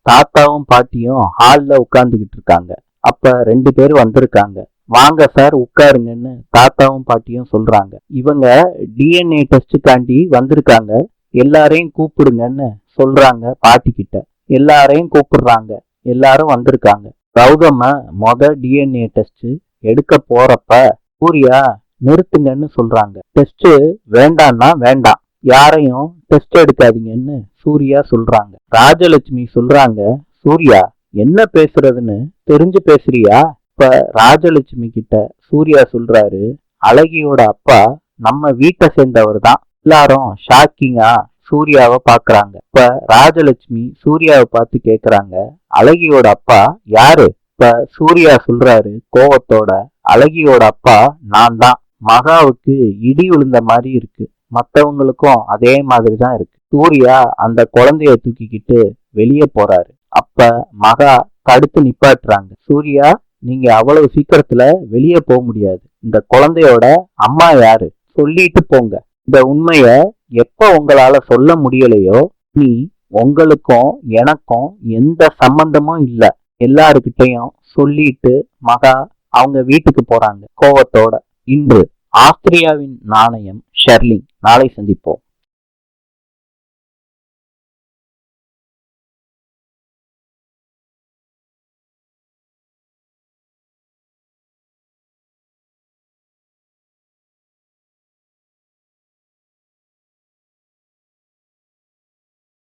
தாத்தாவும் பாட்டியும் ஹால்ல உட்கார்ந்துகிட்டு இருக்காங்க. அப்ப 2 பேர் வந்திருக்காங்க. வாங்க சார் உட்காருங்கன்னு தாத்தாவும் பாட்டியும் சொல்றாங்க. இவங்க டிஎன்ஏ டெஸ்டுக்காண்டி வந்திருக்காங்க, எல்லாரையும் கூப்பிடுங்கன்னு சொல்றாங்க பாட்டி கிட்ட. எல்லாரையும் கூப்பிடுறாங்க. எல்லாரும் வந்திருக்காங்க. கௌதம டிஎன்ஏ டெஸ்ட் எடுக்க போறப்ப சூர்யா நிறுத்துங்கன்னு சொல்றாங்க. டெஸ்ட் வேண்டான்னா வேண்டாம், யாரையும் டெஸ்ட் எடுக்காதீங்கன்னு சூர்யா சொல்றாங்க. ராஜலட்சுமி சொல்றாங்க, சூர்யா என்ன பேசுறதுன்னு தெரிஞ்சு பேசுறியா? இப்ப ராஜலட்சுமி கிட்ட சூர்யா சொல்றாரு, அழகியோட அப்பா நம்ம வீட்டை சேர்ந்தவர் தான். எல்லாரும் ஷாக்கிங்கா சூர்யாவை பாக்குறாங்க. இப்ப ராஜலட்சுமி சூர்யாவை பார்த்து கேக்குறாங்க, அழகியோட அப்பா யாரு? இப்ப சூர்யா சொல்றாரு கோவத்தோட, அழகியோட அப்பா நான் தான். மகாவுக்கு இடி விழுந்த மாதிரி இருக்கு, மத்தவங்களுக்கும் அதே மாதிரி தான் இருக்கு. சூர்யா அந்த குழந்தைய தூக்கிக்கிட்டு வெளியே போறாரு. அப்ப மகா தடுத்து நிப்பாட்டுறாங்க. சூர்யா, நீங்க அவ்வளவு சீக்கிரத்துல வெளியே போக முடியாது. இந்த குழந்தையோட அம்மா யாரு சொல்லிட்டு போங்க. இந்த உண்மைய எப்ப உங்களால சொல்ல முடியலையோ, நீ உங்களுக்கும் எனக்கும் எந்த சம்பந்தமும் இல்ல எல்லாருக்கிட்டையும் சொல்லிட்டு மகா அவங்க வீட்டுக்கு போறாங்க கோவத்தோட. இன்று ஆஸ்திரியாவின் நாணயம் ஷெர்லிங். நாளை சந்திப்போம்.